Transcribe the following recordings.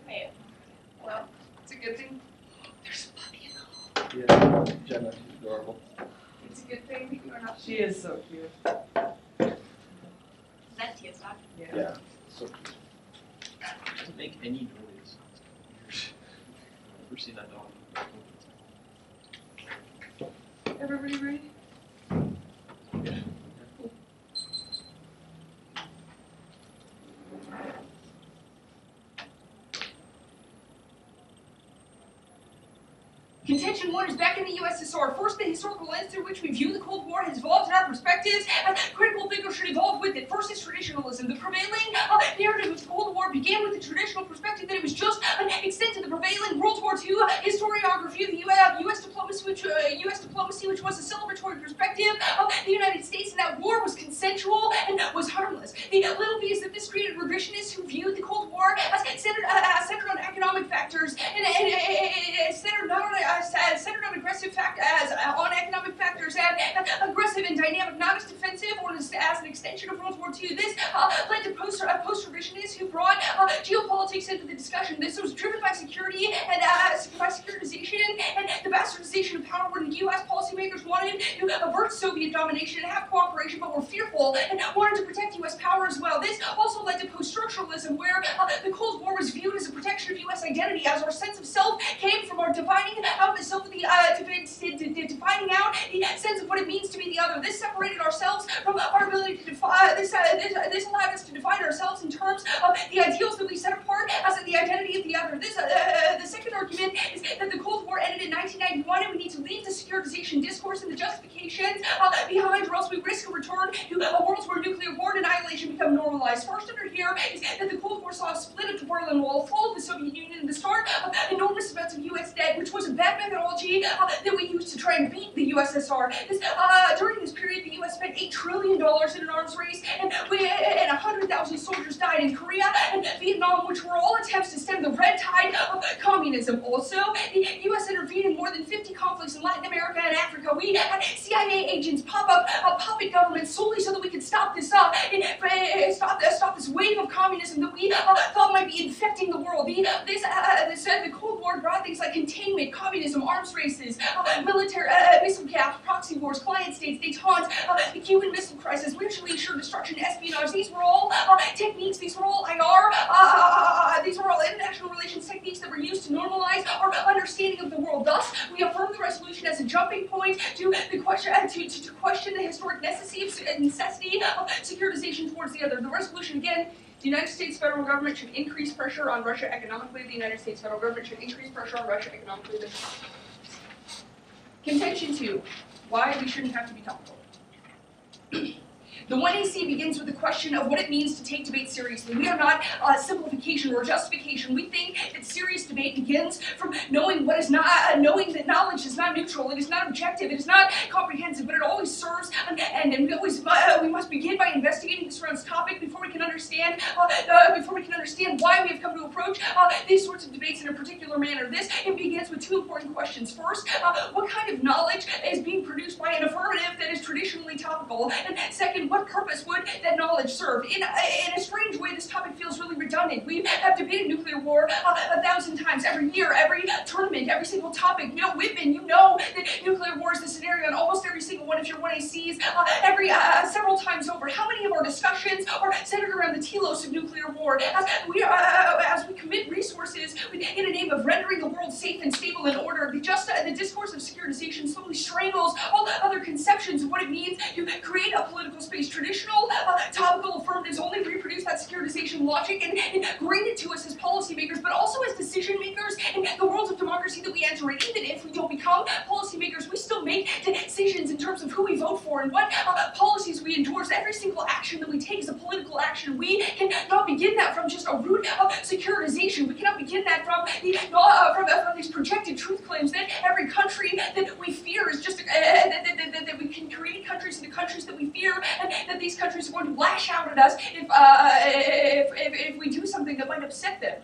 Wait. Well, it's a good thing. There's a puppy in the hall. Yeah, Jenna, she's adorable. It's a good thing that you are not. She is so cute. That's Tia's dog. Yeah, so cute. Doesn't make any noise. I've never seen that dog. Everybody ready? Yeah. Contention 1 is back in the USSR. First, the historical lens through which we view the Cold War has evolved in our perspectives, and critical figures should evolve with it. First is traditionalism. The prevailing narrative of the Cold War began with the traditional perspective that it was just an extent of the prevailing World War II historiography of the U.S. diplomacy, which was a celebratory perspective of the United States, and that war was consensual and was harmless. The little b is that this created revisionists who viewed the Cold War as centered on economic factors and centered not on centered on on economic factors and aggressive and dynamic, not as defensive or as an extension of World War II. This led to post-revisionists who brought geopolitics into the discussion. This was driven by security and by securitization and the bastardization of power, where the U.S. policymakers wanted to avert Soviet domination and have cooperation, but were fearful and wanted to protect U.S. power as well. This also led to post-structuralism, where the Cold War was viewed as a protection of U.S. identity, as our sense of self came from our dividing out the self of the defining out the sense of what it means to be the other. This separated ourselves from our ability to define. This allowed us to define ourselves in terms of the ideals that we set apart as the identity of the other. This the second argument is that the Cold War ended in 1991, and we need to leave the securitization discourse and the justifications behind, or else we risk a return to a world where nuclear war and annihilation become normalized. First under here is that the Cold War saw a split of the Berlin Wall, fall of the Soviet Union, and the start of enormous amounts of U.S. debt, which was a bad methodology that we used to try and beat the USSR. During this period, the U.S. spent $8 trillion in an arms race, and 100,000 soldiers died in Korea and Vietnam, which were all attempts to stem the red tide of communism. Also, the U.S. intervened in more than 50 conflicts in Latin America and Africa. We had CIA agents pop up puppet governments solely so that we could stop this this wave of communism that we thought might be infecting the world. The Cold War brought things like containment, communism, arms races, military missile gaps, proxy wars, client states, détente, the Cuban Missile Crisis, mutually assured destruction, espionage. These were all techniques. These were all IR. These were all international relations techniques that were used to normalize our understanding of the world. Thus, we affirm the resolution as a jumping point to the question to question the historic necessity of securitization towards the other. The resolution again. The United States federal government should increase pressure on Russia economically. The United States federal government should increase pressure on Russia economically. Contention 2. Why we shouldn't have to be topical. The 1AC begins with the question of what it means to take debate seriously. We are not simplification or justification. We think that serious debate begins from knowing what is not, knowing that knowledge is not neutral, it is not objective, it is not comprehensive, but it always serves an end. And we must begin by investigating this round's topic before we can understand why we have come to approach these sorts of debates in a particular manner. It begins with two important questions. First, what kind of knowledge is being produced by an affirmative that is traditionally topical? And second, what purpose would that knowledge serve? In a strange way, this topic feels really redundant. We have debated nuclear war 1,000 times every year, every tournament, every single topic. Whitman, you know that nuclear war is the scenario in almost every single one of your 1ACs several times over. How many of our discussions are centered around the telos of nuclear war? As we commit resources in the name of rendering the world safe and stable and order, the discourse of securitization slowly strangles all other conceptions of what it means to create a political space. Traditional, topical affirmatives only reproduce that securitization logic and grade it to us as policymakers, but also as decision makers in the world of democracy that we enter in. Even if we don't become policymakers, we still make decisions in terms of who we vote for and what policies we endorse. Every single action that we take is a political action. We cannot begin that from just a root of securitization. We cannot begin that from these projected truth claims that every country that we fear is just that we can create countries into countries that we fear, and that these countries are going to lash out at us if we do something that might upset them.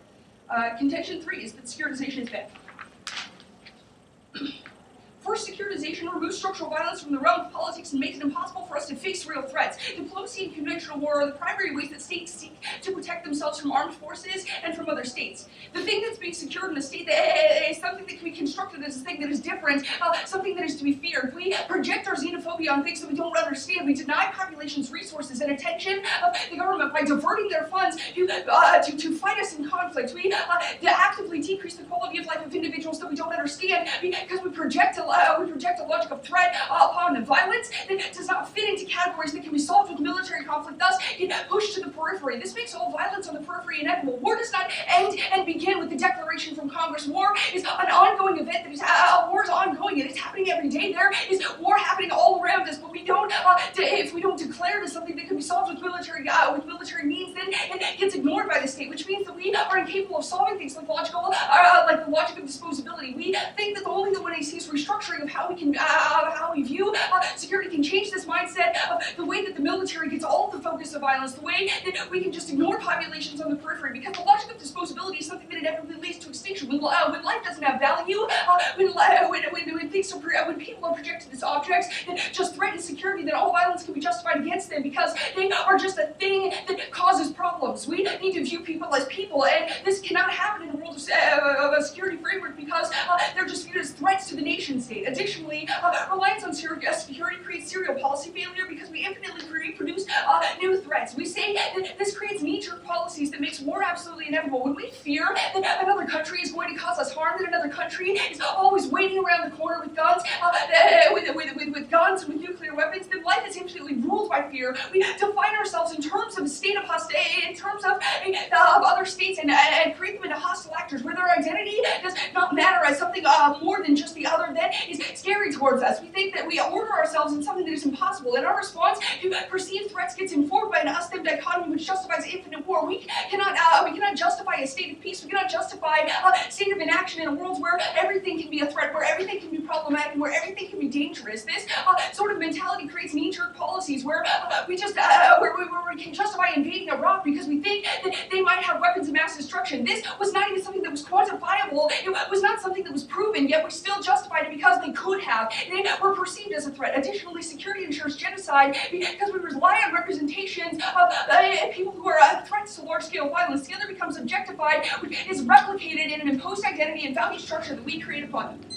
Contention 3 is that securitization is bad. First, securitization removes structural violence from the realm of politics and makes it impossible for us to face real threats. Diplomacy and conventional war are the primary ways that states seek to protect themselves from armed forces and from other states. The thing that's being secured in the state that is something that can be constructed as a thing that is different, something that is to be feared. We project our xenophobia on things that we don't understand. We deny populations resources and attention of the government by diverting their funds to fight us in conflict. We actively decrease the quality of life of individuals that we don't understand because we project a logic of threat upon them. Violence that does not fit into categories that can be solved with military conflict, thus get pushed to the periphery. This makes all violence on the periphery inevitable. War does not end and begin with the declaration from Congress. War is an ongoing event that is war is ongoing. It is happening every day. There is war happening all around us, but we don't if we don't declare it as something that can be solved with military means, then it gets ignored by the state, which means that we are incapable of solving things like the logic of disposability. We think that only the 1AC restructuring of how we view security can change this mindset of the way that the military gets all of the focus of violence, the way that we can just ignore populations on the periphery, because the logic of disposability is something that inevitably leads to extinction. When life doesn't have value, when people are projected as objects that just threaten security, then all violence can be justified against them because they are just a thing that causes problems. We need to view people as people, and this cannot happen in a world of a security framework because they're just viewed as threats to the nation state. Additionally, reliance on security creates serial policy failure because we infinitely reproduce new threats. We say that this creates knee-jerk policies that makes war absolutely inevitable. When we fear that another country is going to cause us harm, that another country is always waiting around the corner with guns, with guns and with nuclear weapons, then life is infinitely ruled by fear. We define ourselves in terms of a state of hostility, in terms of other states, and create them into hostile actors where their identity does not matter as something more than just the other that is scary towards us. We think that we order ourselves in something that is impossible, and our response to perceived threats gets informed by an us-them dichotomy which justifies infinite war. We cannot justify a state of peace. We cannot justify a state of inaction in a world where everything can be a threat, where everything can be problematic, and where everything can be dangerous. This sort of mentality creates knee-jerk policies where we can justify invading Iraq because we think that they might have weapons of mass destruction. This was not even something that was quantifiable. It was not something that was proven, yet we still justified it because they could have. They were perceived as a threat. Additionally, security ensures genocide because we rely on representations of people who are threats to large-scale violence. The other becomes objectified, which is replicated in an imposed identity and value structure that we create upon them.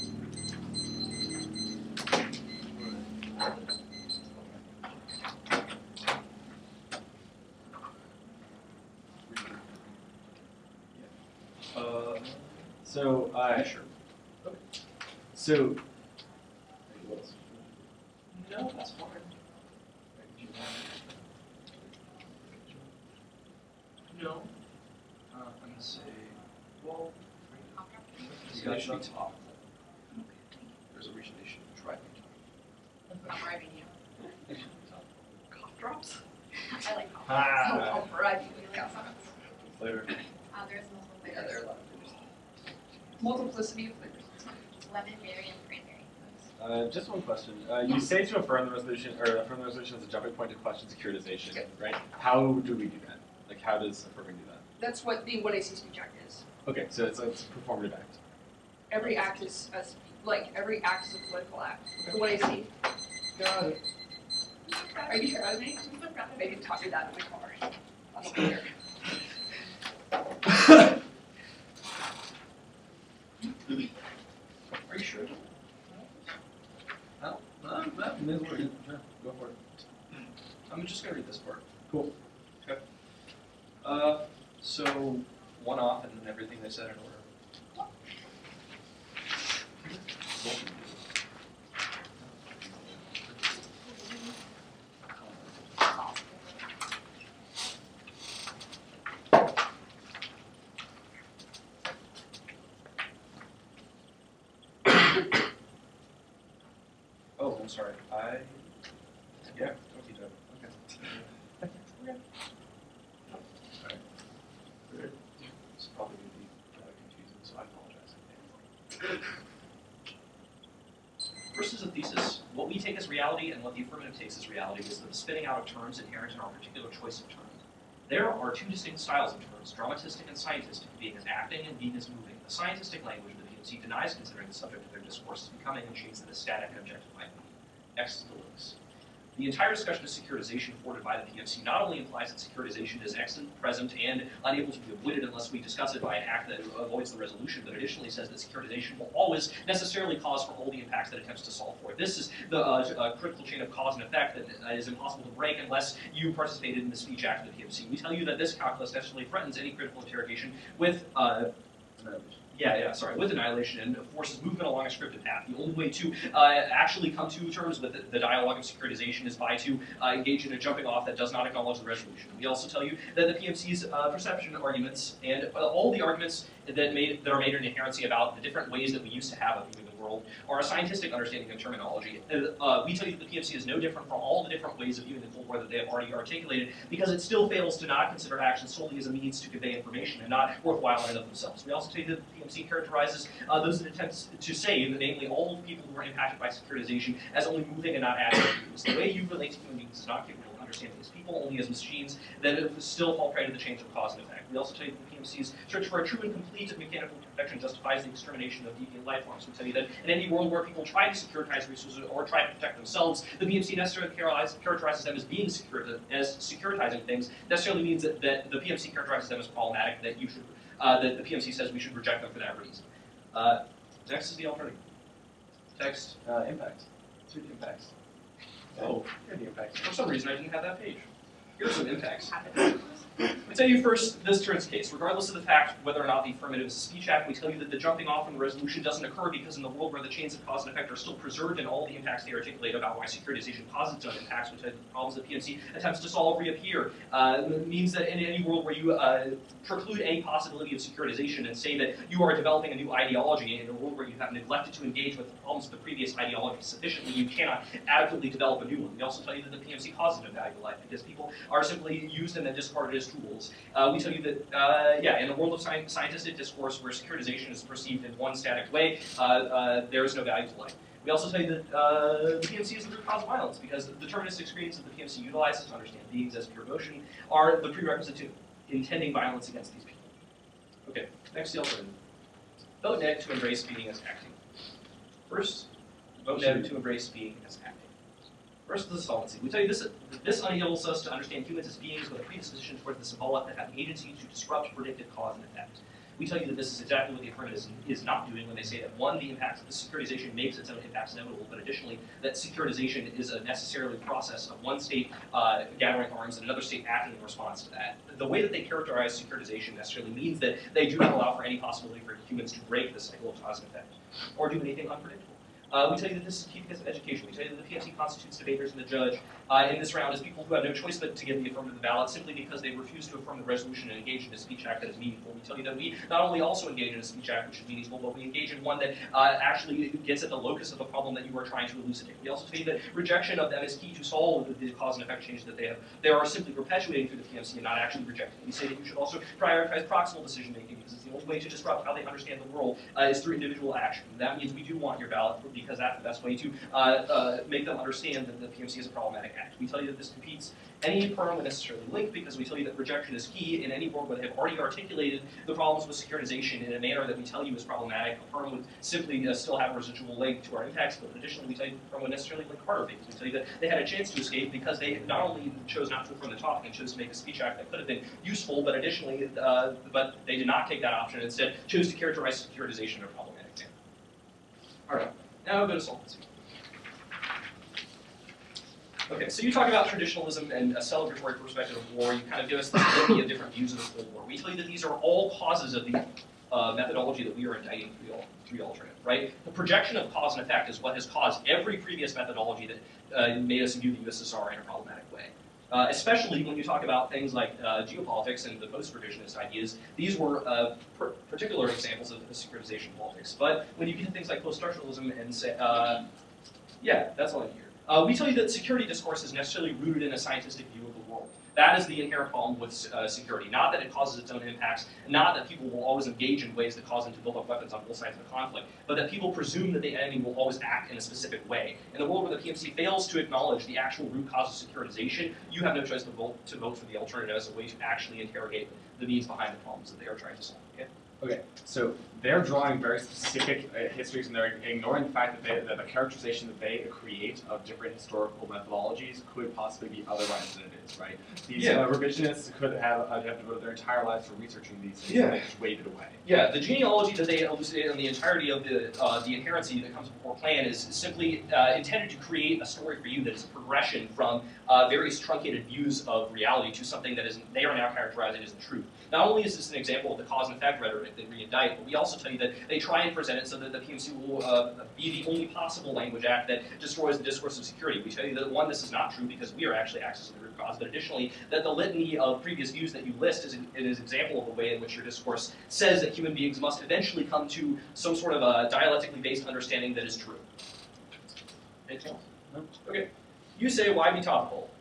Sure. Okay. So, No, that's fine. No. I'm gonna say, well, it's got to be top. There's a reason they should try me. I'm bribing you. Cough drops? I like cough Ah. drops. So I'll bribe you with cough drops. flavor. There's multiple flavors. Yeah, there are a lot of flavors. Multiplicity of flavors. Lemon, berry, and cranberry. Just one question. You say to affirm the resolution, or affirm the resolution as a jumping point to question securitization, Okay. right? How do we do that? Like, how does affirming do that? That's what the 1AC speech act is. Okay, so it's a performative act. Every act is every act is a political act. The 1AC. Got it. Are you proud of me? I'm so proud of Maybe you. taught me that in my car. That's clear. Are you sure? No, middle word, sure, go for it. I'm just gonna read this part. Cool. Okay. So one off and then everything they said in order. Oh, I'm sorry. Yeah, don't be done. Okay. Alright. It's probably going to be confusing, so I apologize. First is a thesis. What we take as reality and what the affirmative takes as reality is the spinning out of terms inherent in our particular choice of terms. There are two distinct styles of terms, dramatistic and scientistic, being as acting and being as moving. The scientistic language of the POC denies considering the subject of their discourse as becoming and treats them as static and objective minded. X is the links. The entire discussion of securitization afforded by the PMC not only implies that securitization is extant, present, and unable to be avoided unless we discuss it by an act that avoids the resolution, but additionally says that securitization will always necessarily cause for all the impacts that it attempts to solve for. This is the critical chain of cause and effect that is impossible to break unless you participated in the speech act of the PMC. We tell you that this calculus necessarily threatens any critical interrogation with with annihilation and forces movement along a scripted path. The only way to actually come to terms with the dialogue of securitization is by to engage in a jumping off that does not acknowledge the resolution. We also tell you that the PMC's perception arguments and all the arguments that are made in inherency about the different ways that we used to have of viewing the world are a scientific understanding of terminology. We tell you that the PMC is no different from all the different ways of viewing the Cold War that they have already articulated, because it still fails to not consider action solely as a means to convey information and not worthwhile in and of themselves. We also tell you that the PMC characterizes those that attempt to save, namely all the people who are impacted by securitization, as only moving and not adding to. The way you relate to human beings is not capable of understanding these people only as machines that still fall prey to the chains of cause and effect. We also tell you that the PMC's search for a true and complete mechanical perfection justifies the extermination of deviant life forms. We tell you that in any world where people try to securitize resources or try to protect themselves, the PMC necessarily characterizes them as being securitizing things, necessarily means that the PMC characterizes them as problematic, that you should that the PMC says we should reject them for that reason. Next is the alternative. Text. Impacts. Let's read the impacts. Oh, Here are the impacts. for some reason I didn't have that page. Here's some impacts. We tell you first this turns case. Regardless of the fact whether or not the affirmative is a speech act, we tell you that the jumping off from the resolution doesn't occur because in the world where the chains of cause and effect are still preserved and all the impacts they articulate about why securitization causes its own impacts, which are the problems that PMC attempts to solve, reappear. It means that in any world where you preclude any possibility of securitization and say that you are developing a new ideology in a world where you have neglected to engage with the problems of the previous ideology sufficiently, you cannot adequately develop a new one. We also tell you that the PMC causes no value to life because people are simply used and then discarded as tools. We tell you that, in the world of scientific discourse where securitization is perceived in one static way, there is no value to life. We also tell you that the PMC is the root cause of violence because the deterministic screens that the PMC utilizes to understand beings as pure motion are the prerequisite to intending violence against these people. Okay, next the alternative. Vote neg to embrace being as acting. First, vote neg to embrace being as acting. First is the solvency. We tell you this enables us to understand humans as beings with a predisposition towards the symbolic that have the agency to disrupt predicted cause and effect. We tell you that this is exactly what the affirmative is not doing when they say that, one, the impacts of the securitization makes its own impacts inevitable, but additionally, that securitization is a necessarily process of one state gathering arms and another state acting in response to that. The way that they characterize securitization necessarily means that they do not allow for any possibility for humans to break the cycle of cause and effect, or do anything unpredictable. We tell you that this is key because of education. We tell you that the PMC constitutes debaters and the judge in this round as people who have no choice but to give the affirmative ballot simply because they refuse to affirm the resolution and engage in a speech act that is meaningful. We tell you that we not only also engage in a speech act which is meaningful, but we engage in one that actually gets at the locus of the problem that you are trying to elucidate. We also tell you that rejection of them is key to solve the cause and effect change that they have. They are simply perpetuating through the PMC and not actually rejecting. We say that you should also prioritize proximal decision making because it's the only way to disrupt how they understand the world is through individual action. That means we do want your ballot because that's the best way to make them understand that the PMC is a problematic act. We tell you that this competes any firm would necessarily link because we tell you that rejection is key in any world where they have already articulated the problems with securitization in a manner that we tell you is problematic. A firm would simply still have a residual link to our impacts, but additionally we tell you that the firm would necessarily link harder because we tell you that they had a chance to escape because they not only chose not to affirm the topic and chose to make a speech act that could have been useful, but additionally, but they did not take that option and instead chose to characterize securitization in a problematic manner. All right, now we'll go to solvency. Okay, so you talk about traditionalism and a celebratory perspective of war. You kind of give us the litany of different views of the Cold War. We tell you that these are all causes of the methodology that we are indicting through the alternative, right? The projection of cause and effect is what has caused every previous methodology that made us view the USSR in a problematic way. Especially when you talk about things like geopolitics and the post-revisionist ideas, these were particular examples of the securitization politics. But when you get to things like post-structuralism and say, that's all I hear. We tell you that security discourse is necessarily rooted in a scientific view of the world. That is the inherent problem with security. Not that it causes its own impacts, not that people will always engage in ways that cause them to build up weapons on both sides of the conflict, but that people presume that the enemy will always act in a specific way. In a world where the PMC fails to acknowledge the actual root cause of securitization, you have no choice but to vote for the alternative as a way to actually interrogate the means behind the problems that they are trying to solve. Okay? Okay, so they're drawing very specific histories, and they're ignoring the fact that the characterization that they create of different historical methodologies could possibly be otherwise than it is, right? These revisionists could have devoted their entire lives to researching these things, and they just waved it away. Yeah, the genealogy that they elucidate on the entirety of the inherency that comes before plan is simply intended to create a story for you that is a progression from various truncated views of reality to something that they are now characterizing as the truth. Not only is this an example of the cause and effect rhetoric they re-indict, but we also tell you that they try and present it so that the PMC will be the only possible language act that destroys the discourse of security. We tell you that, one, this is not true because we are actually accessing the root cause, but additionally, that the litany of previous views that you list is an example of the way in which your discourse says that human beings must eventually come to some sort of a dialectically based understanding that is true. Anything else? No? Okay. You say, why be topical?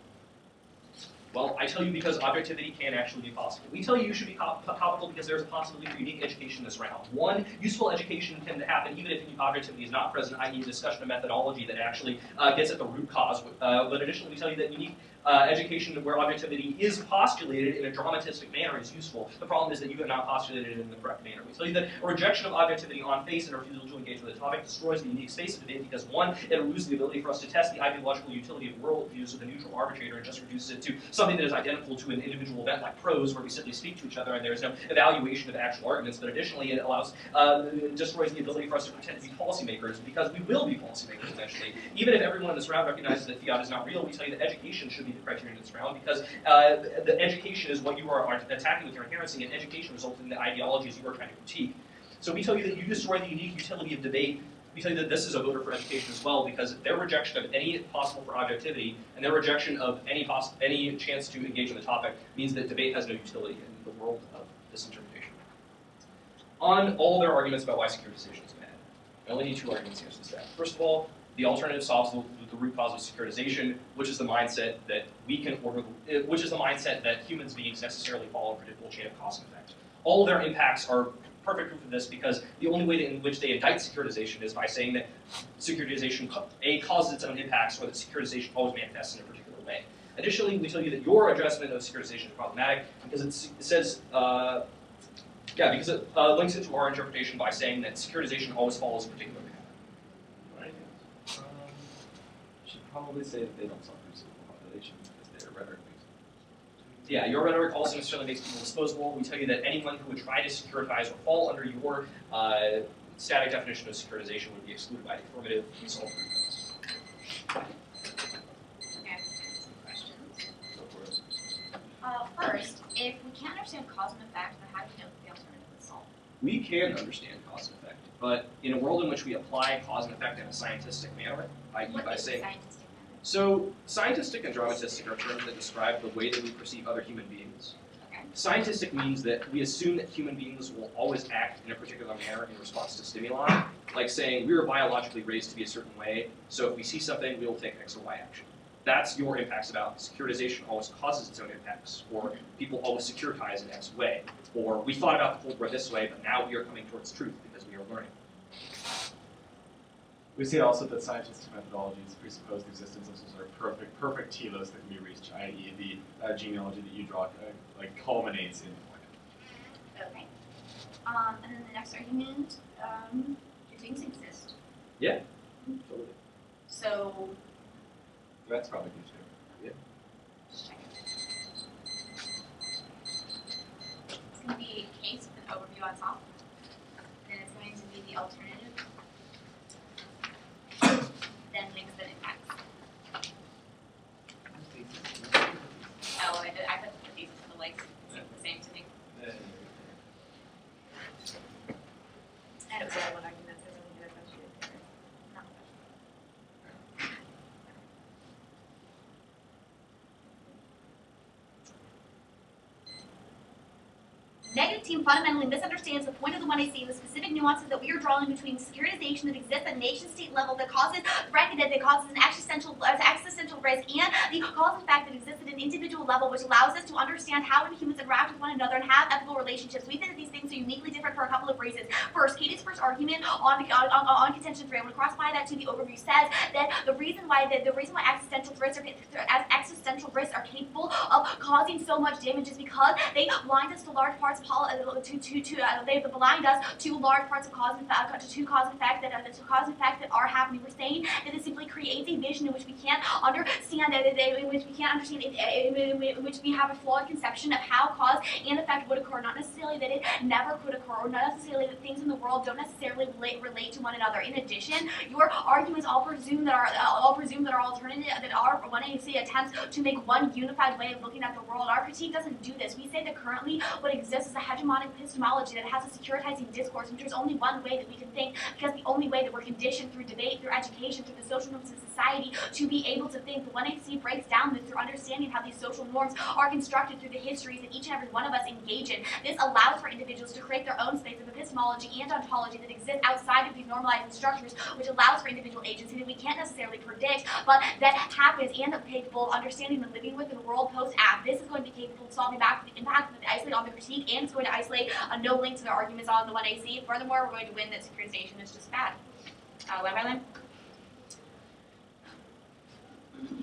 Well, I tell you because objectivity can actually be possible. We tell you should be topical because there's a possibility for unique education in this round. One, useful education can happen even if objectivity is not present, i.e. a discussion of methodology that actually gets at the root cause. But additionally, we tell you that unique education where objectivity is postulated in a dramatistic manner is useful. The problem is that you have not postulated it in the correct manner. We tell you that a rejection of objectivity on face and a refusal to engage with the topic destroys the unique space of debate because, one, it removes the ability for us to test the ideological utility of worldviews with a neutral arbitrator and just reduces it to something that is identical to an individual event like prose where we simply speak to each other and there is no evaluation of actual arguments, but additionally it allows, destroys the ability for us to pretend to be policymakers because we will be policymakers eventually. Even if everyone in this round recognizes that fiat is not real, we tell you that education should be the criterion in this round because the education is what you are attacking with your inherency, and education results in the ideologies you are trying to critique. So we tell you that you destroy the unique utility of debate. We tell you that this is a voter for education as well because their rejection of any possible for objectivity and their rejection of any chance to engage in the topic means that debate has no utility in the world of this interpretation. On all their arguments about why securitization is bad, I only need two arguments against this step. First of all, the alternative solves the root cause of securitization, which is the mindset that we can order, which is the mindset that humans beings necessarily follow a predictable chain of cause and effect. All their impacts are perfect proof of this because the only way in which they indict securitization is by saying that securitization causes its own impacts or that securitization always manifests in a particular way. Additionally, we tell you that your addressment of securitization is problematic because it says, because it links it to our interpretation by saying that securitization always follows a particular pattern. Should probably say that they don't suffer simple population because their rhetoric makes them. Yeah, your rhetoric also necessarily makes people disposable. We tell you that anyone who would try to securitize or fall under your static definition of securitization would be excluded by the affirmative. We solve those. Okay, some questions. First, if we can't understand cause and effect, then how do we know that the alternative is solved? We can understand cause and effect, but in a world in which we apply cause and effect in a scientistic manner, i.e. What by is saying, scientific method? so scientistic and dramatistic are terms that describe the way that we perceive other human beings. Okay. Scientistic means that we assume that human beings will always act in a particular manner in response to stimuli, like saying we were biologically raised to be a certain way, so if we see something, we will take X or Y action. That's your impacts about securitization always causes its own impacts, or people always securitize in X way, or we thought about the Cold War this way, but now we are coming towards truth because we are learning. We see also that scientific methodologies presuppose the existence of some sort of perfect telos that can be reached, i.e. the genealogy that you draw culminates in point. Okay. And then the next argument, do things exist? Yeah, totally. So, That's probably good too. just checking. It's going to be a case with an overview on top. Then it's going to be the alternative. Then links and impacts. Oh, I put the thesis in the links. It's the same to me. And it was all one argument, so really good question. Not question. Negative team fundamentally misunderstands the point of the 1AC and the specific nuances that we are drawing between securitization that exists at nation-state level that causes that causes an existential risk and the cause and effect that exists at an individual level, which allows us to understand how humans interact with one another and have ethical relationships. We think that these things are uniquely different different for a couple of reasons. First, Katie's first argument on contention 3, I'm going to cross-apply that to the overview, says that the reason why existential risks are capable of causing so much damage is because they blind us to large parts of they blind us to large parts of cause and effect that are happening. We're saying that it simply creates a vision in which we can't understand in which we have a flawed conception of how cause and effect would occur, not necessarily that it never could occur, or not necessarily that things in the world don't necessarily relate to one another. In addition, your arguments all presume that our alternative, that our 1AC attempts to make one unified way of looking at the world. Our critique doesn't do this. We say that currently what exists is a hegemonic epistemology that has a securitizing discourse, which there's only one way that we can think, because the only way that we're conditioned through debate, through education, through the social norms of society to be able to think. The 1AC breaks down this through understanding how these social norms are constructed through the histories that each and every one of us engage in. This allows for individuals to create their own space of epistemology and ontology that exists outside of these normalizing structures, which allows for individual agency that we can't necessarily predict, but that happens and are capable of understanding and living with in the world post-app. This is going to be capable of solving back the impact of the isolate on the critique, and it's going to isolate no link to their arguments on the 1AC. Furthermore, we're going to win that securitization is just bad. What have I learned?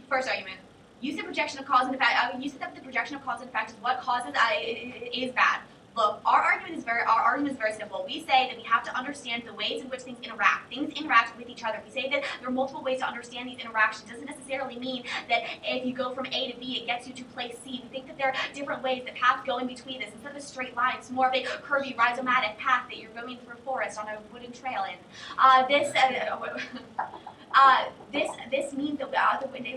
First argument. You said projection of cause and effect. You said that the projection of cause and effect is what causes is bad. Look, our argument is very simple. We say that we have to understand the ways in which things interact. Things interact with each other. We say that there are multiple ways to understand these interactions. It doesn't necessarily mean that if you go from A to B, it gets you to place C. We think that there are different ways that paths go in between this. Instead of a straight line, it's more of a curvy, rhizomatic path that you're going through a forest on a wooden trail in. This means that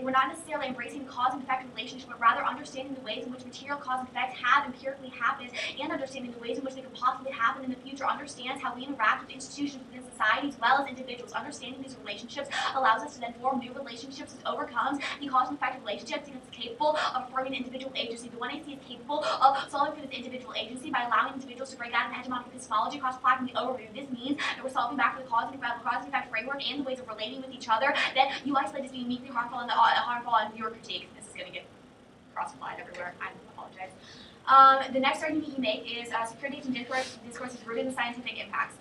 we're not necessarily embracing the cause and effect relationship, but rather understanding the ways in which material cause and effect have empirically happened, and understanding the ways in which they could possibly happen in the future. Understands how we interact with institutions within society as well as individuals. Understanding these relationships allows us to then form new relationships that overcomes the cause and effect relationships, and it's capable of forming individual agency. The 1AC is capable of solving for this individual agency by allowing individuals to break out of hegemonic epistemology across plaque the overview. This means that we're solving back for the cause and effect framework and the ways of relating with each other that you isolate as being uniquely harmful and harmful on your critique. This is going to get cross-applied everywhere. I apologize. The next argument you make is securitization discourse is rooted in scientific impacts.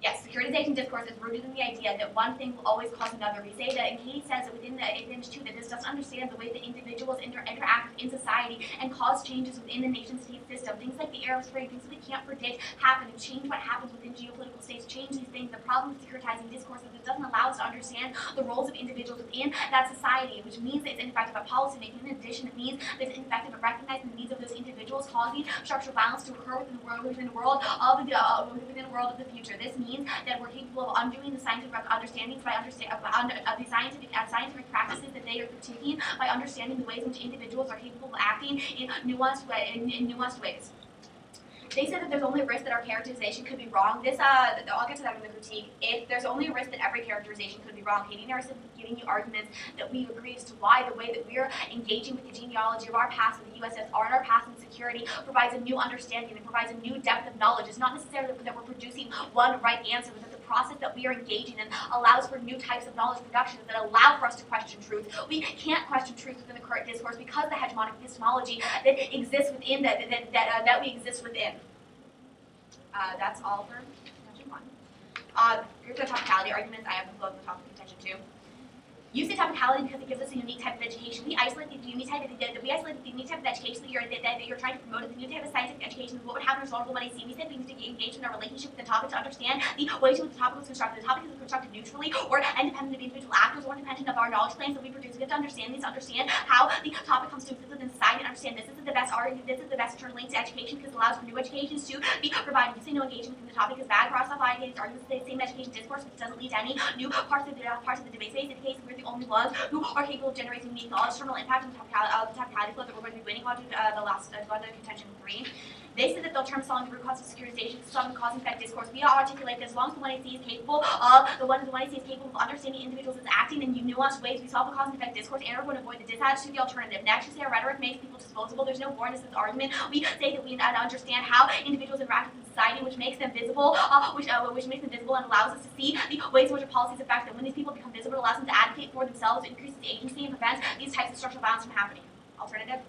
Yes, securitization discourse is rooted in the idea that one thing will always cause another. We say that, and Katie says that within the image too, that this doesn't understand the way that individuals interact in society and cause changes within the nation-state system. Things like the Arab Spring, things that we can't predict happen and change what happens within geopolitical states, change these things. The problem with securitizing discourse is it doesn't allow us to understand the roles of individuals within that society, which means that it's ineffective at policy making. In addition, it means that it's ineffective at recognizing the needs of those individuals, causing structural violence to occur within the world of the future. This means that we're capable of undoing the scientific understandings by the scientific practices that they are critiquing, by understanding the ways in which individuals are capable of acting in nuanced ways. They said that there's only a risk that our characterization could be wrong. I'll get to that in the critique. If there's only a risk that every characterization could be wrong, Katie and I are simply giving you arguments that we agree as to why the way that we're engaging with the genealogy of our past with the USSR and our past in security provides a new understanding and provides a new depth of knowledge. It's not necessarily that we're producing one right answer, but that the process that we are engaging in allows for new types of knowledge production that allow for us to question truth. We can't question truth within the current discourse because of the hegemonic epistemology that exists within that we exist within. That's all for contention 1. Here's the topicality arguments. I have them both in the topic of contention 2. You say topicality because it gives us a unique type of education. We isolate the unique type of education that you're trying to promote. The new type of scientific education is what would happen as a result of what I see. We said we need to engage in our relationship with the topic to understand the ways in which the topic was constructed. The topic is constructed neutrally or independent of individual actors or independent of our knowledge claims that we produce. We have to understand these, understand how the topic comes to exist within society, and understand this is the best argument, this is the best turn link to education because it allows for new educations to be provided. You say no engagement within the topic is bad. Cross-applied arguments the same education discourse, which doesn't lead to any new parts of the debate space. In case we're the only ones who are capable of generating unique knowledge, terminal impact on the topicality flow that we're going to be winning on to contention 3. They said that they'll term solving the root cause of securitization, solving cause and effect discourse. We articulate that as long as the 1AC is capable of understanding individuals as acting in nuanced ways, we solve the cause and effect discourse and are going to avoid the disattitude to the alternative. Next, you say our rhetoric makes people disposable. There's no boreness in this argument. We say that we understand how individuals interact with society, which makes them visible, which makes them visible and allows us to see the ways in which our policies affect them. When these people become visible, it allows them to advocate for themselves, increases the agency, and prevents these types of structural violence from happening. Alternative.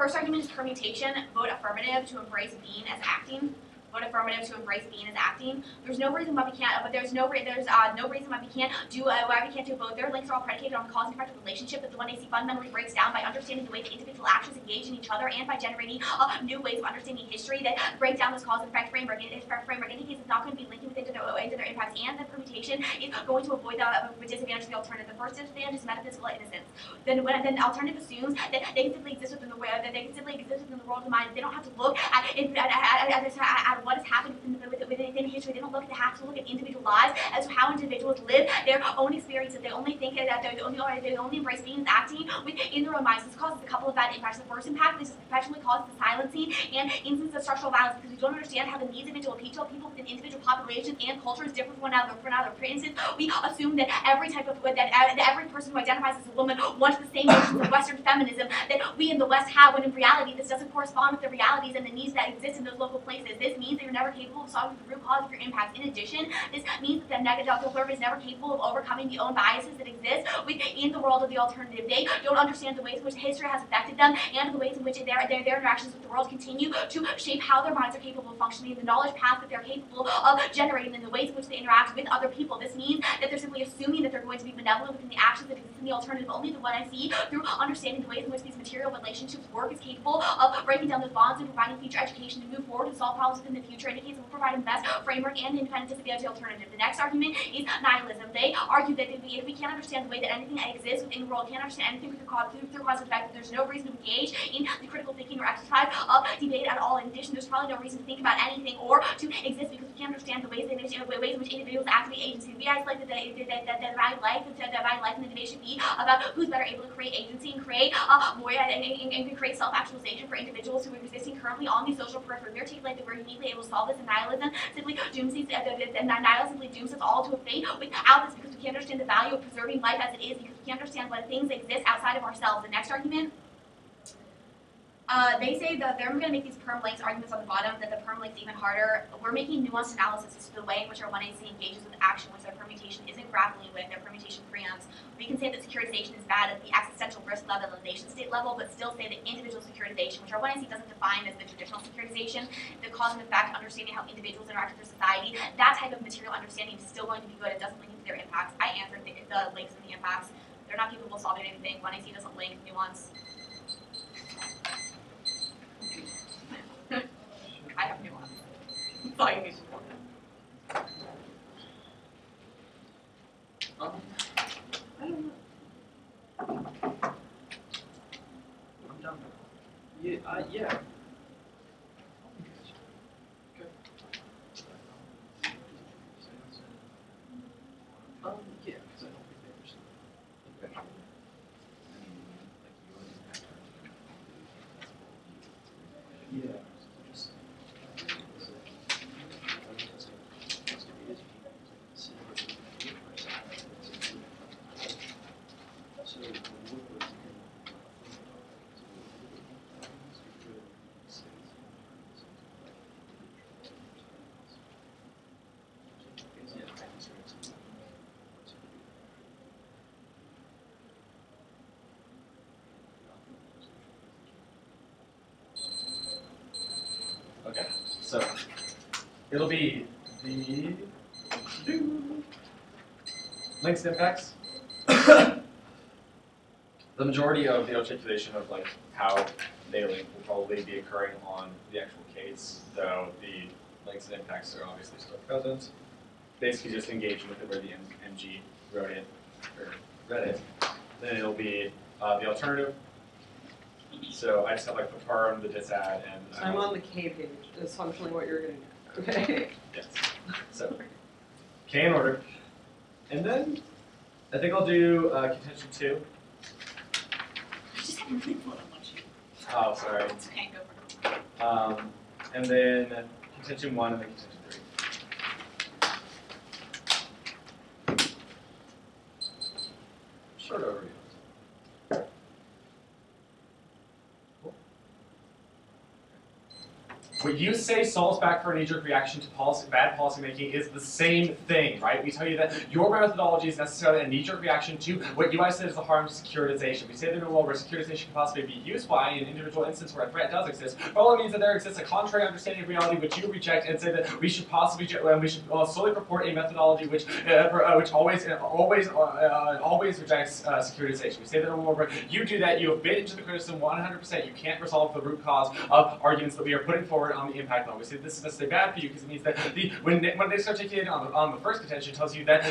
First argument is permutation. Vote affirmative to embrace being as acting. Vote affirmative to embrace being as acting. There's no reason why we can't. But there's no reason why we can't do both. Their links are all predicated on the cause and effect relationship that the 1AC fundamentally breaks down by understanding the way the individual actions engage in each other and by generating new ways of understanding history that break down this cause and effect framework. This framework indicates it's not going to be linking into their impacts, and the permutation is going to avoid the disadvantage of the alternative. The first disadvantage is metaphysical innocence. Then the alternative assumes that they can simply exist within the world. That they can simply exist within the world of the mind. They don't have to look at what has happened within history. They don't have to look at individual lives as to how individuals live their own experiences. They only think that they only embrace being acting within their own minds. This causes a couple of bad impacts. The first impact is this perpetually causes the silencing and instances of structural violence because we don't understand how the needs of individual people within individual populations and cultures differ from one another. For instance, we assume that every person who identifies as a woman wants the same notions of Western feminism that we in the West have, when in reality this doesn't correspond with the realities and the needs that exist in those local places. This means that you're never capable of solving the root cause of your impacts. In addition, this means that the observer is never capable of overcoming the own biases that exist within the world of the alternative. They don't understand the ways in which history has affected them and the ways in which their interactions with the world continue to shape how their minds are capable of functioning, the knowledge path that they're capable of generating, and the ways in which they interact with other people. This means that they're simply assuming that they're going to be benevolent within the actions that exist in the alternative. Only the one I see through understanding the ways in which these material relationships work is capable of breaking down those bonds and providing future education to move forward and solve problems within the future. Indicates that we're providing the best framework and independent disadvantage alternative. The next argument is nihilism. They argue that if we can't understand the way that anything that exists within the world, can't understand anything through cause and effect, that there's no reason to engage in the critical thinking or exercise of debate at all. In addition, there's probably no reason to think about anything or to exist because we can't understand the ways in which individuals activate agency. We isolate the divine life, and the debate should be about who's better able to create agency and create more and create self-actualization for individuals who are existing currently on the social periphery. We articulate that we're uniquely able to solve this, and nihilism simply dooms us all to a fate without this, because we can't understand the value of preserving life as it is, because we can't understand what things exist outside of ourselves. The next argument. They say that they're going to make these perm links arguments on the bottom, that the perm links even harder. We're making nuanced analysis as to the way in which our 1AC engages with action, which their permutation isn't grappling with, their permutation preempts. We can say that securitization is bad at the existential risk level and the nation state level, but still say that individual securitization, which our 1AC doesn't define as the traditional securitization, the cause and effect, understanding how individuals interact with their society, that type of material understanding is still going to be good. It doesn't link into their impacts. I answered the links and the impacts. They're not capable of solving anything. 1AC doesn't link nuance. I have nuance. That's all you need to know. I don't know. I'm done. Yeah, yeah. Okay. Yeah, because I don't think they understand. Okay. Yeah. Okay, so it'll be the links and impacts. The majority of the articulation of like how they link will probably be occurring on the actual case, though the links and impacts are obviously still present. Basically just engaging with it where the MG wrote it, or read it. Then it'll be the alternative. So I just have like the perm, the disad, and So I'm on the K page. That's functionally what you're going to do. Okay. yes. So K in order, and then I think I'll do contention 2. I just haven't really put on much. Oh, sorry. It's okay, go for it. And then contention 1 and then contention 3. Short overview. Cool. What you say solves back for a knee-jerk reaction to bad policymaking is the same thing, right? We tell you that your methodology is necessarily a knee-jerk reaction to what UI said is the harm to securitization. We say that in a world where securitization can possibly be used by an individual instance where a threat does exist, probably means that there exists a contrary understanding of reality which you reject and say that we should possibly solely purport a methodology which always rejects securitization. We say that in a world where you do that, you have bit into the criticism 100%. You can't resolve the root cause of arguments that we are putting forward on the impact model. We say this is necessarily bad for you because it means that when it's articulated on the first contention, it tells you that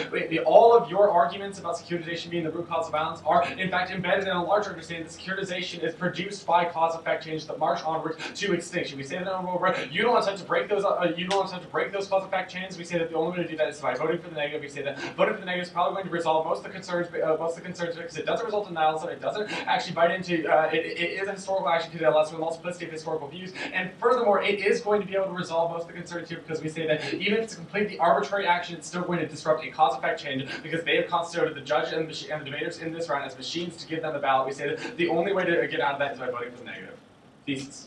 all of your arguments about securitization being the root cause of violence are in fact embedded in a larger understanding that securitization is produced by cause-effect changes that march onwards to extinction. We say that in a world where you don't attempt to break those cause-effect chains. We say that the only way to do that is by voting for the negative. We say that voting for the negative is probably going to resolve most of the concerns because it doesn't result in nihilism. It doesn't actually bite into. It is a historical action because it allows for the multiplicity of historical views, and furthermore, it is going to be able to resolve most of the concerns here because we say that even if it's a completely arbitrary action, it's still going to disrupt a cause-effect change because they have constituted the judge and the debaters in this round as machines to give them the ballot. We say that the only way to get out of that is by voting for the negative. Thesis.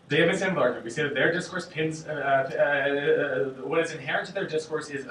They have a similar argument. We say that their discourse pins what is inherent to their discourse is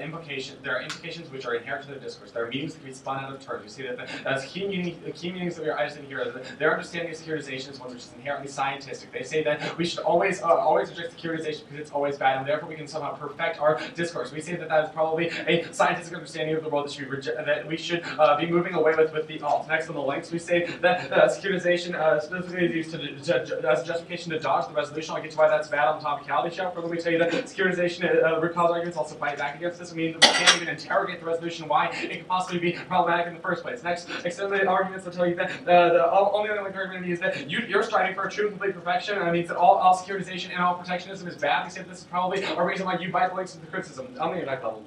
implication. There are implications which are inherent to their discourse. There are meanings that can be spun out of terms. We see that as key meanings that we are identifying here, their understanding of securitization is one which is inherently scientific. They say that we should always reject securitization because it's always bad, and therefore we can somehow perfect our discourse. We say that that is probably a scientific understanding of the world that we should be moving away with the alt. Next on the links, we say that securitization specifically is used as justification to dodge the resolution. I'll get to why that's bad on the topicality show. Further, we tell you that securitization root cause arguments also fight back against this. I mean, we can't even interrogate the resolution why it could possibly be problematic in the first place. Next, extended arguments will tell you that the only other argument is that you're striving for a true and complete perfection, and it means that all securitization and all protectionism is bad. We say that this is probably a reason why you bite the links into the criticism on the impact level.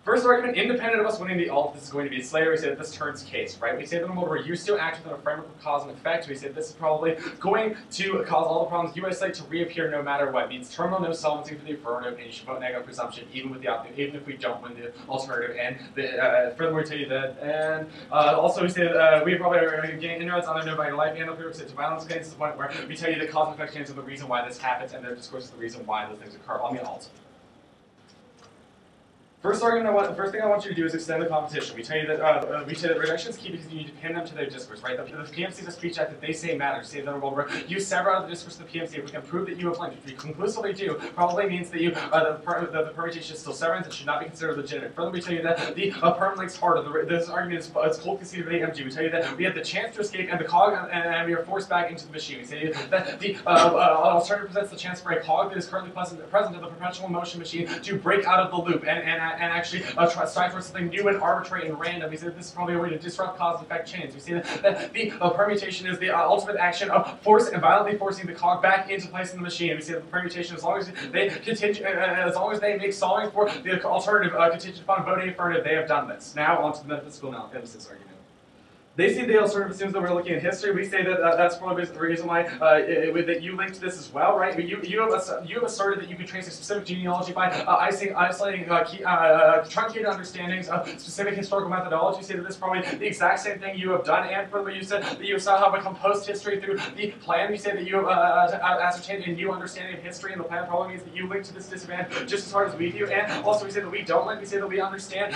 First argument, independent of us winning the alt, this is going to be a Slayer. We say that this turns case, right? We say that in a world where you still act within a framework of cause and effect, we say that this is probably going to cause all the problems you isolate to reappear no matter what. It means terminal no solvency for the affirmative, and you should vote negative presumption even with the even if we don't win the alternative. And furthermore, we tell you that, and also we say that we probably are going to gain inroads on their no life and to violence against the point where we tell you that cause and effect changes are the reason why this happens, and their discourse is the reason why those things occur on the alt. First thing I want you to do is extend the competition. We tell you that rejection is key because you need to pin them to their discourse, right? The PMC is a speech act that they say matters. Say that in a world where you sever out of the discourse of the PMC. If we can prove that you have linked, which we conclusively do, probably means that the permutation is still severance and should not be considered legitimate. Further, we tell you that the perm links harder. This argument is cold conceit of AMG. We tell you that we have the chance to escape and the cog, and we are forced back into the machine. We say that the alternative presents the chance for a cog that is currently present in the perpetual motion machine to break out of the loop and actually strive for something new and arbitrary and random. We say that this is probably a way to disrupt cause-effect chains. We say that the permutation is the ultimate action of violently forcing the cog back into place in the machine. We say that the permutation, as long as they make solving for the alternative contingent upon voting affirmative, they have done this. Now on to the metaphysical emphasis argument. They see the alternative assumes that we're looking at history. We say that that's probably the reason why that you linked this as well, right? You have asserted that you could trace a specific genealogy by isolating truncated understandings of specific historical methodology. You say that this is probably the exact same thing you have done, and further, you said that you have somehow become post-history through the plan. You say that you have ascertained a new understanding of history, and the plan probably means that you link to this disadvantage just as hard as we do. And also, we say that we don't link. We say that we understand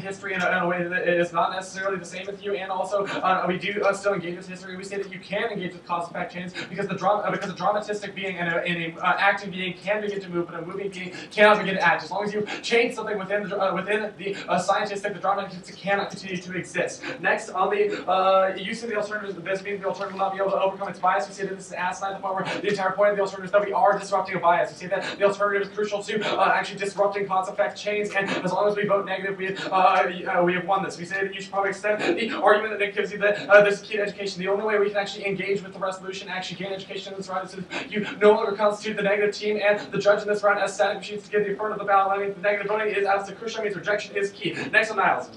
history in a way that is not necessarily the same as you. And also, we do still engage with history. We say that you can engage with cause-effect chains because a dramatistic being and an acting being can begin to move, but a moving being cannot begin to act. As long as you change something within the scientistic, the dramatistic cannot continue to exist. Next, on the use of the alternative, this means the alternative will not be able to overcome its bias. We say that this is asinine, the point where the entire point of the alternative is that we are disrupting a bias. We say that the alternative is crucial to actually disrupting cause-effect chains, and as long as we vote negative, we have won this. We say that you should probably extend the argument that it gives you that this is key to education. The only way we can actually engage with the resolution, actually gain education in this round, is if you no longer constitute the negative team and the judge in this round as static machines to give the affirmative the ballot. I mean, the negative voting is absolutely crucial. That means rejection is key. Next on nihilism.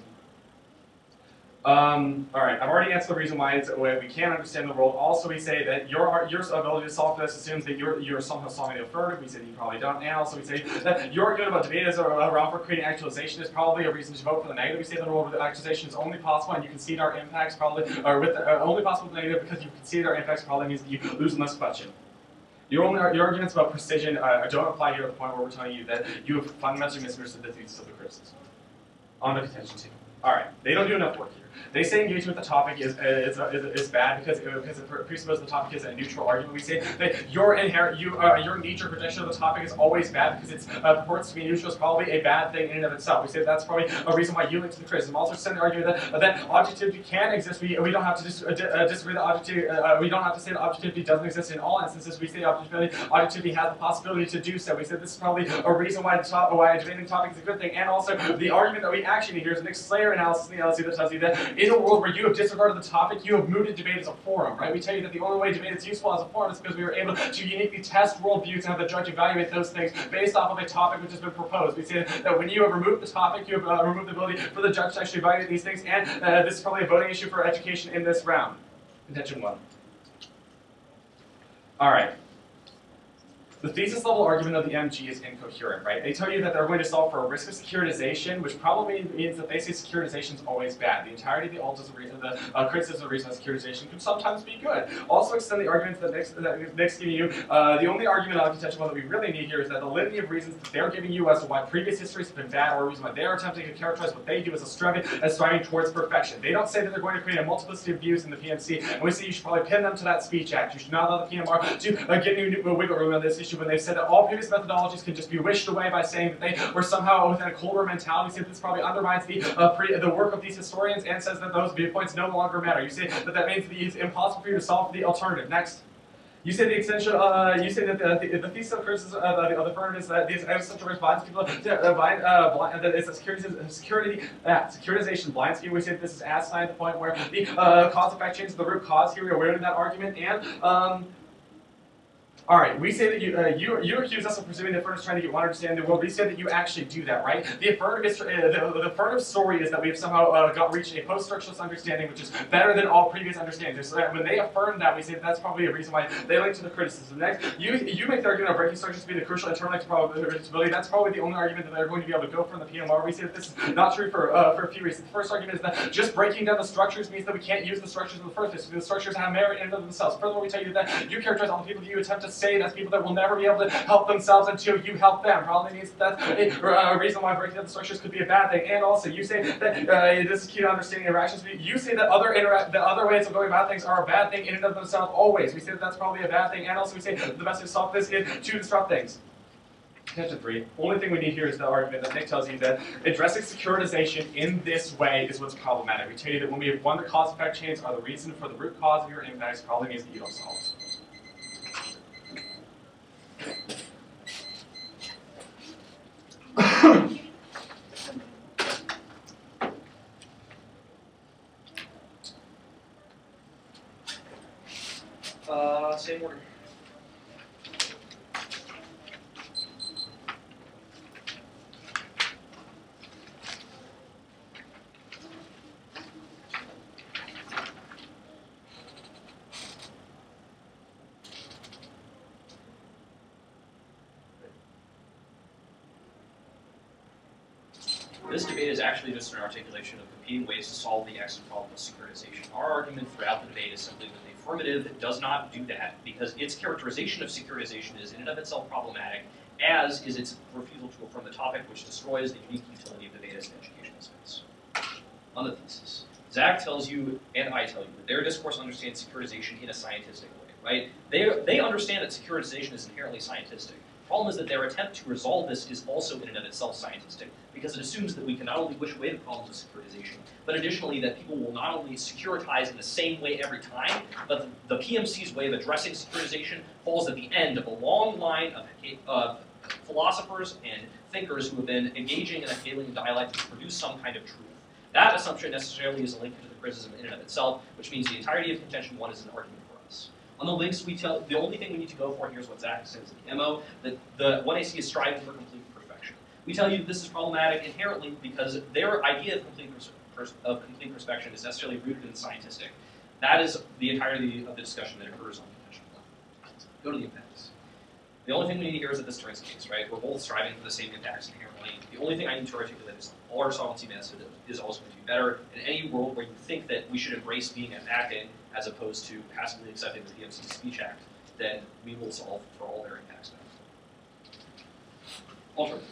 Alright, I've already answered the reason why we can't understand the world. Also, we say that your ability to solve this assumes that you're somehow solving the affirmative. We say that you probably don't. And also, we say that your argument about debate is around for creating actualization is probably a reason to vote for the negative. We say that the world with actualization is only possible and you concede our impacts probably, or with only possible with the negative because you concede our impacts probably means that you lose in this question. Your arguments about precision don't apply here at the point where we're telling you that you have fundamentally misunderstood the thesis of the criticism. On the contention team. Alright, they don't do enough work here. They say engagement with the topic is bad because it presupposes the topic is a neutral argument. We say that your knee-jerk rejection of the topic is always bad because it purports to be neutral is probably a bad thing in and of itself. We say that's probably a reason why you link to the criticism. Also, send the argument that objectivity can exist. We don't have to disagree that objectivity. We don't have to say that objectivity doesn't exist in all instances. We say objectivity has the possibility to do so. We said this is probably a reason why a debating topic is a good thing. And also, the argument that we actually need here is an mixed Slayer analysis in the LSE that tells you that in a world where you have disregarded the topic, you have mooted debate as a forum, right? We tell you that the only way debate is useful as a forum is because we were able to uniquely test worldviews and have the judge evaluate those things based off of a topic which has been proposed. We say that when you have removed the topic, you have removed the ability for the judge to actually evaluate these things, and this is probably a voting issue for education in this round. Contention 1. Alright. The thesis level argument of the MG is incoherent, right? They tell you that they're going to solve for a risk of securitization, which probably means that they say securitization is always bad. The entirety of the alt is a reason, the criticism of reason that securitization can sometimes be good. Also extend the arguments that Nick's giving you. The only argument on contention one that we really need here is that the litany of reasons that they're giving you as to why previous histories have been bad, or a reason why they're attempting to characterize what they do as striving towards perfection. They don't say that they're going to create a multiplicity of views in the PMC, and we say you should probably pin them to that Speech Act. You should not allow the PMR to get new wiggle room on this issue when they've said that all previous methodologies can just be wished away by saying that they were somehow within a colder mentality. You say that this probably undermines the work of these historians and says that those viewpoints no longer matter. You say that that means that it's impossible for you to solve the alternative. Next. You say the extension. You say that the thesis of criticism of the affirmative is that these existential risk blinds people. That it's a securitization blinds people. We say that this is asinine at the point where the cause-effect changes the root cause. Here we are winning that argument, and all right, we say that you accuse us of presuming the affirmative is trying to get one understanding of the world. We say that you actually do that, right? The affirmative story is that we have somehow reached a post-structuralist understanding, which is better than all previous understandings. So that when they affirm that, we say that that's probably a reason why they link to the criticism. Next, you make the argument of breaking structures to be the crucial internal probability. That's probably the only argument that they're going to be able to go from the PMR. We say that this is not true for a few reasons. The first argument is that just breaking down the structures means that we can't use the structures in the first place. The structures have merit in and of themselves. Furthermore, we tell you that you characterize all the people that you attempt to say as people that will never be able to help themselves until you help them. Probably means that that's a reason why breaking down the structures could be a bad thing. And also, you say that this is key to understanding interactions. You say that other ways of going about things are a bad thing in and of themselves always. We say that that's probably a bad thing. And also, we say that the best way to solve this is to disrupt things. Contention 3. Only thing we need here is the argument that Nick tells you that addressing securitization in this way is what's problematic. We tell you that when we have one, the cause-effect chains are the reason for the root cause of your impacts, probably means that you don't solve it. Same order. This debate is actually just an articulation of competing ways to solve the exit problem of securitization. Our argument throughout the debate is simply that the affirmative does not do that because its characterization of securitization is in and of itself problematic, as is its refusal to affirm the topic, which destroys the unique utility of debates in educational space. On the thesis, Zach tells you, and I tell you, that their discourse understands securitization in a scientific way, right? They understand that securitization is inherently scientific. The problem is that their attempt to resolve this is also in and of itself scientific, because it assumes that we can not only wish away the problems of securitization, but additionally that people will not only securitize in the same way every time, but the PMC's way of addressing securitization falls at the end of a long line of philosophers and thinkers who have been engaging in a Hegelian dialect to produce some kind of truth. That assumption necessarily is a link to the criticism in and of itself, which means the entirety of contention 1 is an argument for us. On the links, we tell the only thing we need to go for here is what Zach says in the MO, that the 1AC is striving for complete perfection. We tell you this is problematic inherently because their idea of complete complete perspection is necessarily rooted in the scientistic. That is the entirety of the discussion that occurs on conventional law. Go to the impacts. The only thing we need here is a Vistorian's case, right? We're both striving for the same impacts inherently. The only thing I need to articulate is our solvency method is always going to be better. In any world where you think that we should embrace being as acting as opposed to passively accepting the PMC Speech Act, then we will solve for all their impacts better. Alternative.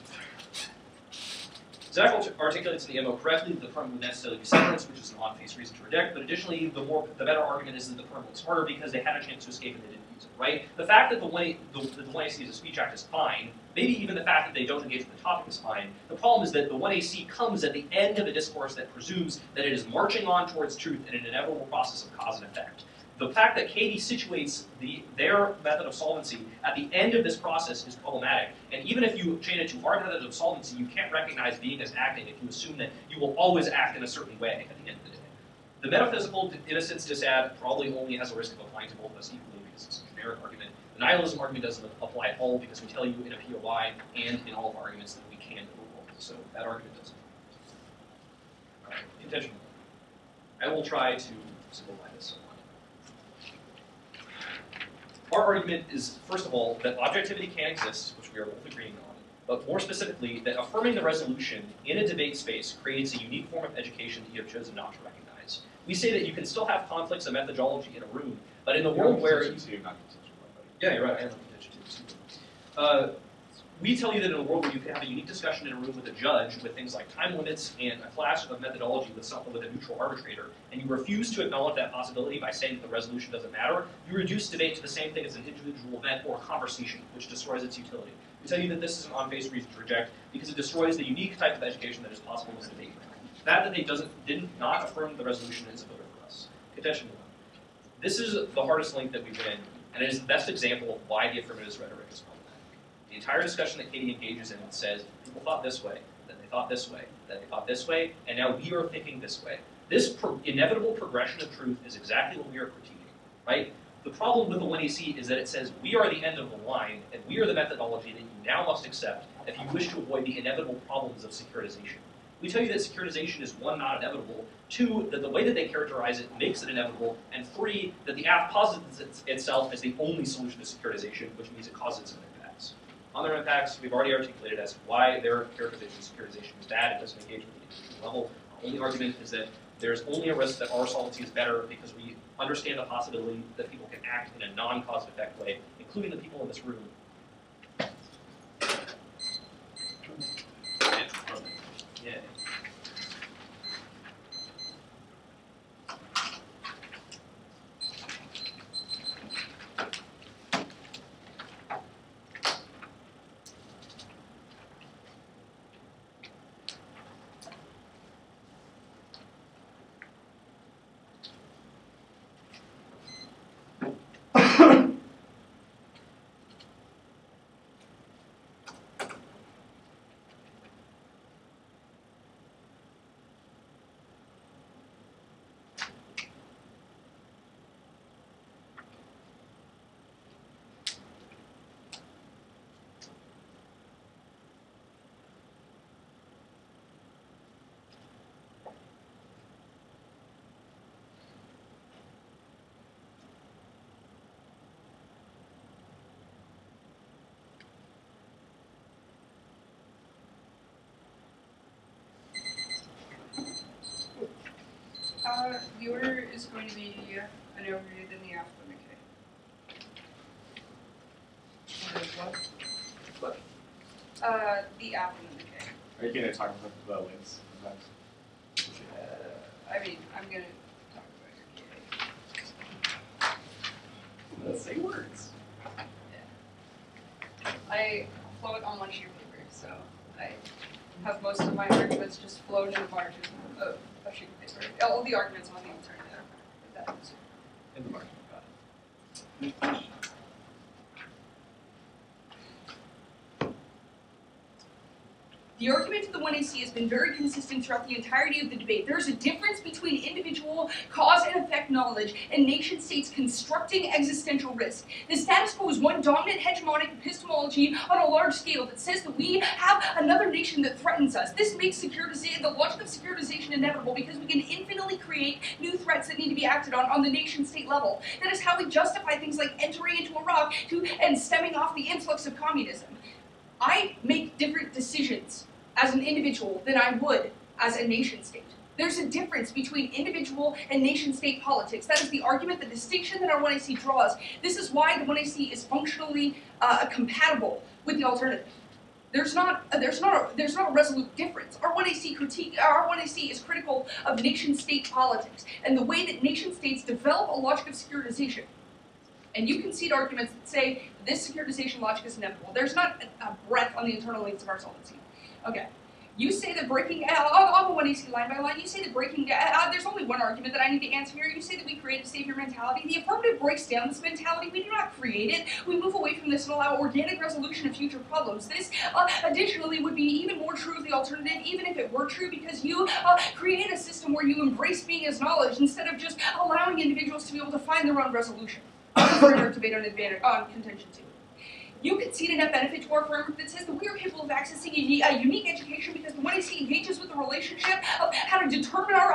Zach articulates in the MO correctly that the perm would necessarily be severance, which is an on-face reason to reject, but additionally, the better argument is that the perm looks harder because they had a chance to escape and they didn't use it, right? The fact that the 1AC is a speech act is fine, maybe even the fact that they don't engage with the topic is fine. The problem is that the 1AC comes at the end of a discourse that presumes that it is marching on towards truth in an inevitable process of cause and effect. The fact that Katie situates their method of solvency at the end of this process is problematic. And even if you chain it to our method of solvency, you can't recognize being as acting if you assume that you will always act in a certain way at the end of the day. The metaphysical innocence disad probably only has a risk of applying to both of us equally because it's a generic argument. The nihilism argument doesn't apply at all because we tell you in a POI and in all of our arguments that we can overrule. So that argument doesn't. All right, intentional. I will try to simplify this somewhat. Our argument is, first of all, that objectivity can exist, which we are both agreeing on, but more specifically, that affirming the resolution in a debate space creates a unique form of education that you have chosen not to recognize. We say that you can still have conflicts of methodology in a room, but in the world where... Yeah, you're right, I am contention too. We tell you that in a world where you can have a unique discussion in a room with a judge with things like time limits and a clash of methodology with a neutral arbitrator, and you refuse to acknowledge that possibility by saying that the resolution doesn't matter, you reduce debate to the same thing as an individual event or a conversation, which destroys its utility. We tell you that this is an on-base reason to reject because it destroys the unique type of education that is possible in a debate. That they did not affirm the resolution is a voter for us. Contention one. This is the hardest link that we've been in, and it is the best example of why the affirmative rhetoric is problematic. The entire discussion that Katie engages in says, people thought this way, then they thought this way, then they thought this way, and now we are thinking this way. This inevitable progression of truth is exactly what we are critiquing, right? The problem with the 1AC is that it says we are the end of the line, and we are the methodology that you now must accept if you wish to avoid the inevitable problems of securitization. We tell you that securitization is one, not inevitable, two, that the way that they characterize it makes it inevitable, and three, that the app posits itself as the only solution to securitization, which means it causes some impacts. On their impacts, we've already articulated as to why their characterization of securitization is bad. It doesn't engage with the individual level. Our only argument is that there's only a risk that our solvency is better because we understand the possibility that people can act in a non-cause and effect way, including the people in this room. Yeah. The order is going to be an overview, then the alpha, and the K. What? The alpha and the K. Are you going to talk about the links? I mean, I'm going to talk about your K. Let's say words. Yeah. I float on one sheet of paper, so I have most of my arguments just float in the margin of a sheet of paper. All the arguments on the alternative. If that is. In the margin, got it. The argument of the 1AC has been very consistent throughout the entirety of the debate. There is a difference between individual cause and effect knowledge and nation-states constructing existential risk. The status quo is one dominant hegemonic epistemology on a large scale that says that we have another nation that threatens us. This makes the logic of securitization inevitable because we can infinitely create new threats that need to be acted on the nation-state level. That is how we justify things like entering into Iraq and stemming off the influx of communism. I make different decisions as an individual than I would as a nation-state. There's a difference between individual and nation-state politics. That is the argument, the distinction that our 1AC draws. This is why the 1AC is functionally compatible with the alternative. There's not a resolute difference. Our 1AC is critical of nation-state politics and the way that nation-states develop a logic of securitization. And you concede arguments that say this securitization logic is inevitable. There's not a breath on the internal links of our solvency. Okay. You say that breaking, on the 1AC line by line, you say that breaking, there's only one argument that I need to answer here. You say that we create a savior mentality. The affirmative breaks down this mentality. We do not create it. We move away from this and allow organic resolution of future problems. This, additionally, would be even more true of the alternative, even if it were true, because you create a system where you embrace being as knowledge instead of just allowing individuals to be able to find their own resolution. We're in our debate on contention 2. You concede a net benefit to our framework that says that we are capable of accessing a unique education because the 1AC engages with the relationship of how to determine our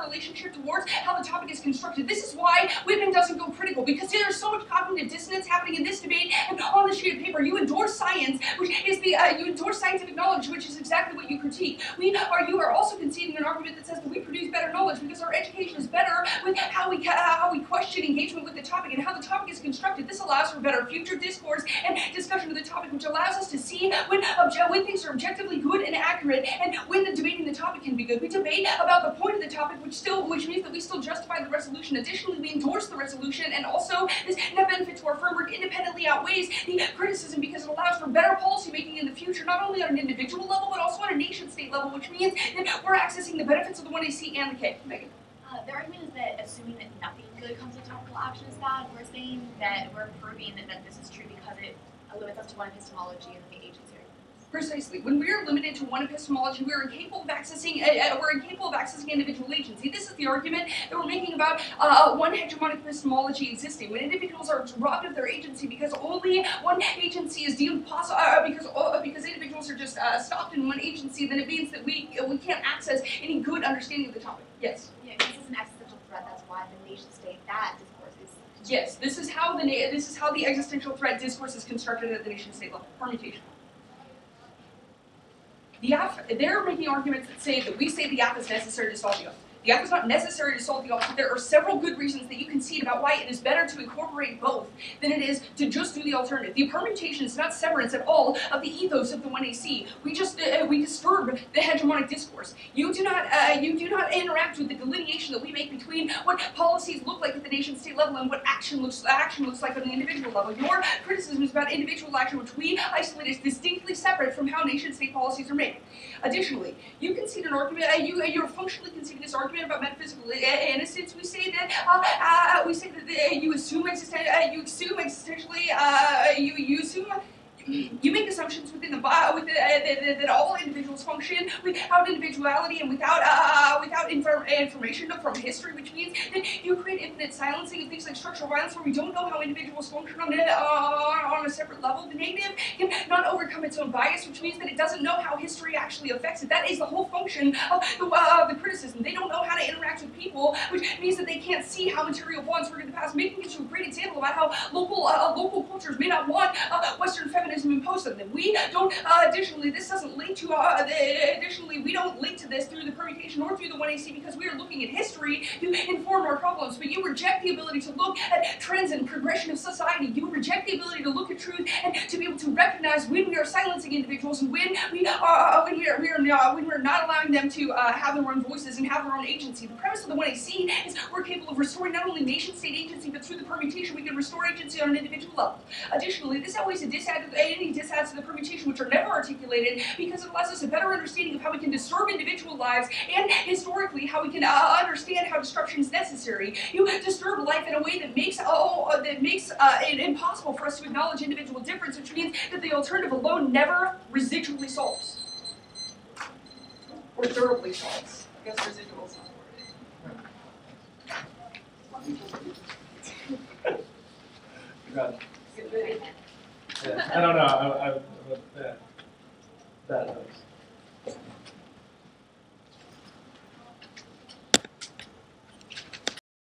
relationship towards how the topic is constructed. This is why Whitman doesn't go critical, because there's so much cognitive dissonance happening in this debate and on the sheet of paper. You endorse science, which is you endorse scientific knowledge, which is exactly what you critique. You are also conceding an argument that says that we produce better knowledge because our education is better with how we question engagement with the topic and how the topic is constructed. This allows for better future discourse and discussion of the topic, which allows us to see when things are objectively good and accurate, and when the debating the topic can be good. We debate about the point of the topic, which means that we still justify the resolution. Additionally, we endorse the resolution, and also this net benefit to our framework independently outweighs the criticism because it allows for better policy making in the future, not only on an individual level, but also on a nation-state level, which means that we're accessing the benefits of the 1AC and the K. Megan. The argument is that assuming that nothing good comes of topical action is bad, we're saying that we're proving that this is true because it limits us to one epistemology and the agency. Precisely. When we are limited to one epistemology, we are incapable of accessing individual agency. This is the argument that we're making about one hegemonic epistemology existing. When individuals are robbed of their agency because only one agency is deemed possible, because individuals are just stopped in one agency, then it means that we can't access any good understanding of the topic. Yes. Yeah, this is an existential threat. That's why the nation-state discourse is. Yes, this is how the existential threat discourse is constructed at the nation-state level. Permutation. They're making arguments that say that we say the app is necessary to solve the opposite. The app is not necessary to solve the opposite. There are several good reasons that you concede about why it is better to incorporate both than it is to just do the alternative. The permutation is not severance at all of the ethos of the 1AC. We just we disturb the hegemonic discourse. You do not interact with the delineation that we make between what policies look like at the nation-state level and what action looks like on the individual level. Your criticism is about individual action, which we isolate as distinctly separate from how nation-state policies are made. Additionally, you concede an argument. You're functionally conceding this argument about metaphysical innocence. We say that you assume existentially. You make assumptions within that all individuals function without individuality and without information from history, which means that you create infinite silencing of things like structural violence, where we don't know how individuals function on a separate level. The negative cannot overcome its own bias, which means that it doesn't know how history actually affects it. That is the whole function of the criticism. They don't know how to interact with people, which means that they can't see how material bonds work in the past, making it a great example about how local cultures may not want Western feminism imposed on them. We don't. Additionally, this doesn't link to. Additionally, we don't link to this through the permutation or through the 1AC because we are looking at history to inform our problems. But you reject the ability to look at trends and progression of society. You reject the ability to look at truth and to be able to recognize when we are silencing individuals and when we are not allowing them to have their own voices and have their own agency. The premise of the 1AC is we're capable of restoring not only nation-state agency, but through the permutation we can restore agency on an individual level. Additionally, this outweighs a disadvantage. any disades of the permutation which are never articulated, because it allows us a better understanding of how we can disturb individual lives, and historically how we can understand how disruption is necessary. You disturb life in a way that makes it impossible for us to acknowledge individual difference, which means that the alternative alone never residually solves. Or durably solves. I guess residual is not God. the word. Yeah, I don't know. That helps.